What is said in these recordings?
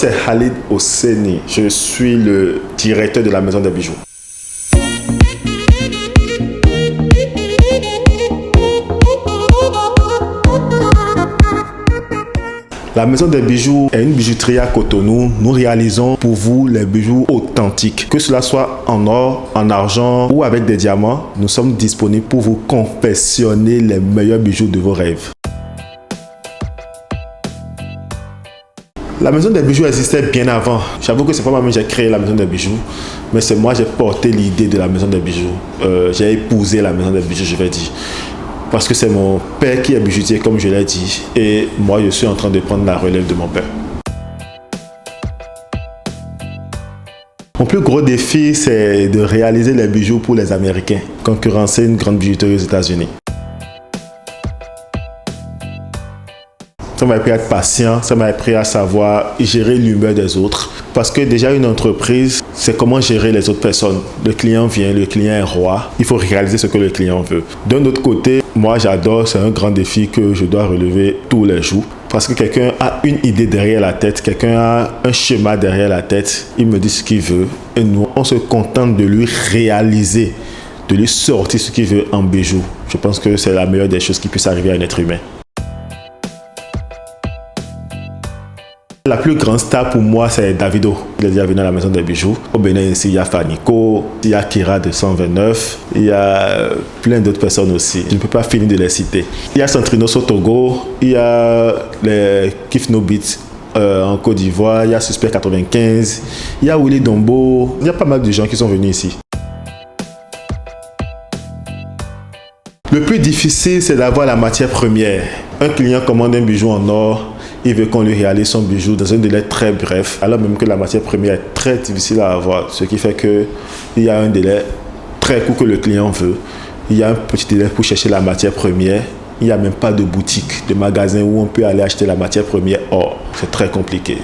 C'est Khalid Hosseini, je suis le directeur de la Maison des Bijoux. La Maison des Bijoux est une bijouterie à Cotonou. Nous réalisons pour vous les bijoux authentiques. Que cela soit en or, en argent ou avec des diamants, nous sommes disponibles pour vous confectionner les meilleurs bijoux de vos rêves. La Maison des Bijoux existait bien avant. J'avoue que c'est pas moi-même qui j'ai créé la Maison des Bijoux, mais c'est moi qui j'ai porté l'idée de la Maison des Bijoux. J'ai épousé la Maison des Bijoux, je vais dire. Parce que c'est mon père qui est bijoutier, comme je l'ai dit, et moi je suis en train de prendre la relève de mon père. Mon plus gros défi, c'est de réaliser les bijoux pour les Américains, concurrencer une grande bijouterie aux États-Unis. Ça m'a appris à être patient, ça m'a appris à savoir gérer l'humeur des autres. Parce que déjà une entreprise, c'est comment gérer les autres personnes. Le client vient, le client est roi. Il faut réaliser ce que le client veut. D'un autre côté, moi j'adore, c'est un grand défi que je dois relever tous les jours. Parce que quelqu'un a une idée derrière la tête, quelqu'un a un schéma derrière la tête. Il me dit ce qu'il veut et nous, on se contente de lui réaliser, de lui sortir ce qu'il veut en bijoux. Je pense que c'est la meilleure des choses qui puisse arriver à un être humain. La plus grande star pour moi, c'est Davido. Il est déjà venu à la Maison des Bijoux. Au Bénin, ici, il y a Fanico, il y a Kira de 129, il y a plein d'autres personnes aussi. Je ne peux pas finir de les citer. Il y a Centrinos au Togo, il y a les Kif No Beats en Côte d'Ivoire, il y a Suspect 95, il y a Willy Dombo. Il y a pas mal de gens qui sont venus ici. Le plus difficile, c'est d'avoir la matière première. Un client commande un bijou en or. Il veut qu'on lui réalise son bijou dans un délai très bref, alors même que la matière première est très difficile à avoir, ce qui fait qu'il y a un délai très court que le client veut. Il y a un petit délai pour chercher la matière première. Il n'y a même pas de boutique, de magasin où on peut aller acheter la matière première or. C'est très compliqué.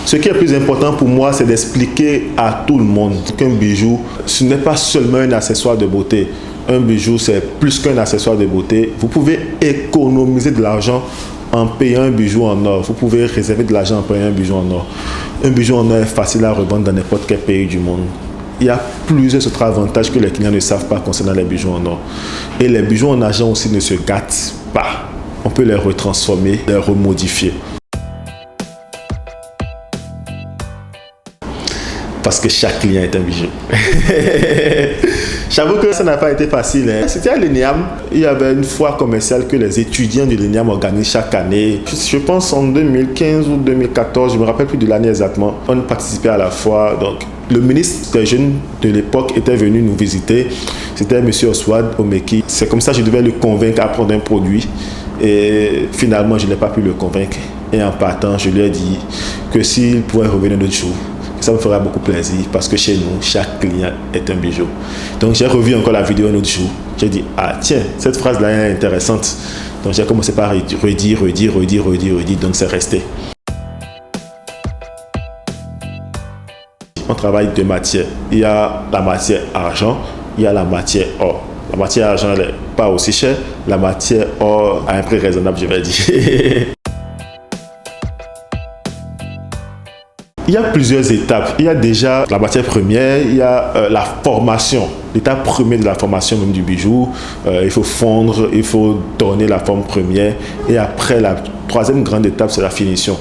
Ce qui est le plus important pour moi, c'est d'expliquer à tout le monde qu'un bijou, ce n'est pas seulement un accessoire de beauté. Un bijou, c'est plus qu'un accessoire de beauté. Vous pouvez économiser de l'argent en payant un bijou en or. Vous pouvez réserver de l'argent en payant un bijou en or. Un bijou en or est facile à revendre dans n'importe quel pays du monde. Il y a plusieurs autres avantages que les clients ne savent pas concernant les bijoux en or. Et les bijoux en argent aussi ne se gâtent pas. On peut les retransformer, les remodifier. Parce que chaque client est un bijou. J'avoue que ça n'a pas été facile. C'était à l'ENEAM. Il y avait une foire commerciale que les étudiants de l'ENEAM organisent chaque année. Je pense en 2015 ou 2014, je ne me rappelle plus de l'année exactement. On participait à la foire. Donc, le ministre des Jeunes de l'époque était venu nous visiter. C'était M. Oswald Omeki. C'est comme ça que je devais le convaincre à prendre un produit. Et finalement, je n'ai pas pu le convaincre. Et en partant, je lui ai dit que s'il pouvait revenir un autre jour, ça me ferait beaucoup plaisir parce que chez nous, chaque client est un bijou. Donc j'ai revu encore la vidéo un autre jour. J'ai dit, ah tiens, cette phrase-là est intéressante. Donc j'ai commencé par redire. Donc c'est resté. On travaille deux matières. Il y a la matière argent, il y a la matière or. La matière argent n'est pas aussi chère. La matière or a un prix raisonnable, je vais dire. Il y a plusieurs étapes. Il y a déjà la matière première, il y a la formation. L'étape première de la formation même du bijou. Il faut fondre, il faut donner la forme première. Et après, la troisième grande étape, c'est la finition.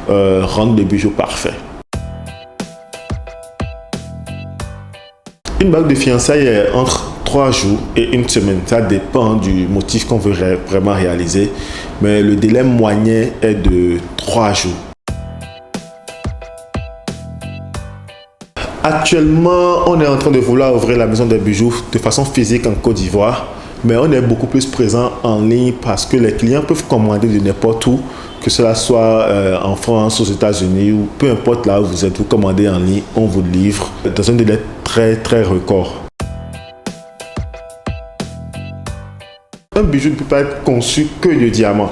Rendre le bijou parfait. Une bague de fiançailles est entre 3 jours et 1 semaine. Ça dépend du motif qu'on veut vraiment réaliser. Mais le délai moyen est de 3 jours. Actuellement, on est en train de vouloir ouvrir la Maison des Bijoux de façon physique en Côte d'Ivoire, mais on est beaucoup plus présent en ligne parce que les clients peuvent commander de n'importe où, que cela soit en France, aux États-Unis ou peu importe là où vous êtes, vous commandez en ligne, on vous livre dans un délai très record. Un bijou ne peut pas être conçu que de diamants.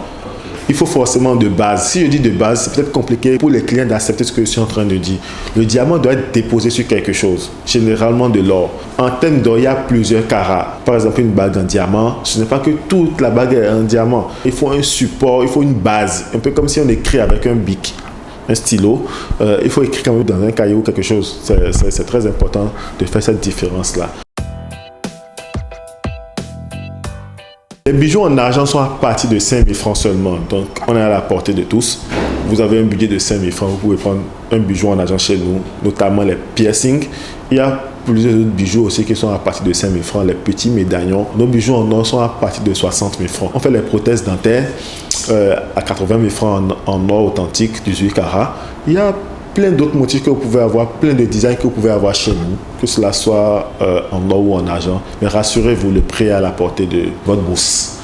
Il faut forcément de base. Si je dis de base, c'est peut-être compliqué pour les clients d'accepter ce que je suis en train de dire. Le diamant doit être déposé sur quelque chose, généralement de l'or. En termes d'or, il y a plusieurs carats. Par exemple, une bague en diamant, ce n'est pas que toute la bague est en diamant. Il faut un support, il faut une base. Un peu comme si on écrit avec un bic, un stylo. Il faut écrire quand même dans un cahier ou quelque chose. C'est très important de faire cette différence-là. Les bijoux en argent sont à partir de 5 000 francs seulement. Donc, on est à la portée de tous. Vous avez un budget de 5 000 francs, vous pouvez prendre un bijou en argent chez nous, notamment les piercings. Il y a plusieurs autres bijoux aussi qui sont à partir de 5 000 francs, les petits médaillons. Nos bijoux en or sont à partir de 60 000 francs. On fait les prothèses dentaires à 80 000 francs en or authentique, 18 carats. Il y a plein d'autres motifs que vous pouvez avoir, plein de designs que vous pouvez avoir chez nous, que cela soit en or ou en argent. Mais rassurez-vous, le prix est à la portée de votre bourse.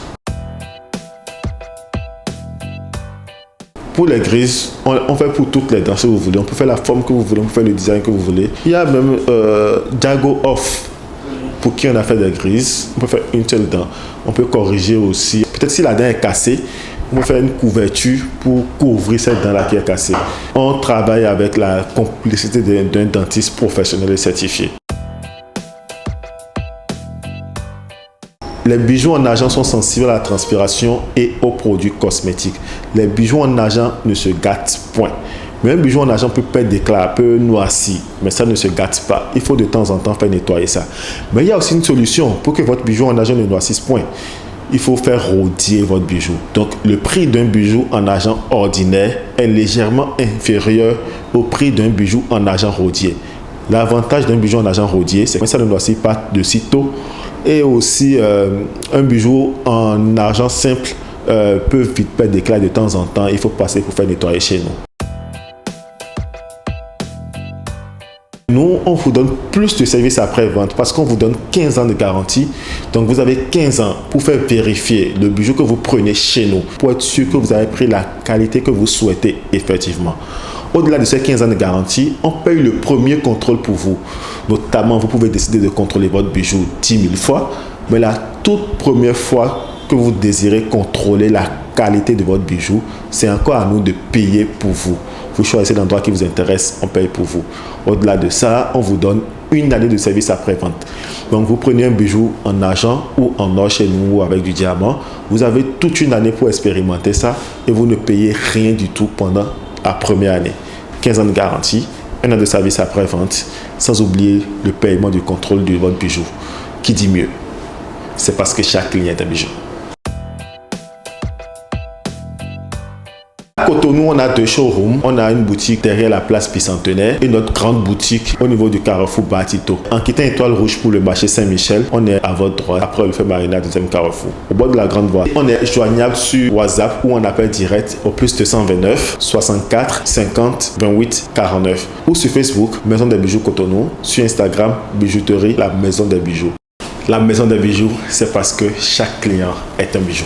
Pour les grises, on fait pour toutes les dents si vous voulez. On peut faire la forme que vous voulez, on peut faire le design que vous voulez. Il y a même Jago Off pour qui on a fait des grises. On peut faire une seule dent. On peut corriger aussi. Peut-être si la dent est cassée, on peut faire une couverture pour couvrir cette dent-là qui est cassée. On travaille avec la complicité d'un dentiste professionnel et certifié. Les bijoux en argent sont sensibles à la transpiration et aux produits cosmétiques. Les bijoux en argent ne se gâtent point. Mais un bijou en argent peut perdre d'éclat, peut noircir, mais ça ne se gâte pas. Il faut de temps en temps faire nettoyer ça. Mais il y a aussi une solution pour que votre bijou en argent ne noircisse point. Il faut faire rôdir votre bijou. Donc, le prix d'un bijou en argent ordinaire est légèrement inférieur au prix d'un bijou en argent rôdier. L'avantage d'un bijou en argent rôdier, c'est que ça ne noircit pas de sitôt. Et aussi, un bijou en argent simple peut vite perdre d'éclat de temps en temps. Il faut passer pour faire nettoyer chez nous. Nous, on vous donne plus de services après-vente parce qu'on vous donne 15 ans de garantie. Donc, vous avez 15 ans pour faire vérifier le bijou que vous prenez chez nous pour être sûr que vous avez pris la qualité que vous souhaitez effectivement. Au-delà de ces 15 ans de garantie, on paye le premier contrôle pour vous. Notamment, vous pouvez décider de contrôler votre bijou 10 000 fois, mais la toute première fois que vous désirez contrôler la qualité de votre bijou, c'est encore à nous de payer pour vous. Vous choisissez l'endroit qui vous intéresse, on paye pour vous. Au-delà de ça, on vous donne une année de service après-vente. Donc, vous prenez un bijou en argent ou en or chez nous ou avec du diamant. Vous avez toute une année pour expérimenter ça et vous ne payez rien du tout pendant la première année. 15 ans de garantie, un an de service après-vente, sans oublier le paiement du contrôle de votre bijou. Qui dit mieux? C'est parce que chaque client est un bijou. À Cotonou, on a 2 showrooms. On a une boutique derrière la place Bicentenaire et notre grande boutique au niveau du carrefour Batito. En quittant Étoile Rouge pour le marché Saint-Michel, on est à votre droite, après le fait Marina, deuxième carrefour, au bord de la grande voie. On est joignable sur WhatsApp ou on appelle direct au plus 229 64 50 28 49 ou sur Facebook, Maison des Bijoux Cotonou, sur Instagram, Bijouterie, la Maison des Bijoux. La Maison des Bijoux, c'est parce que chaque client est un bijou.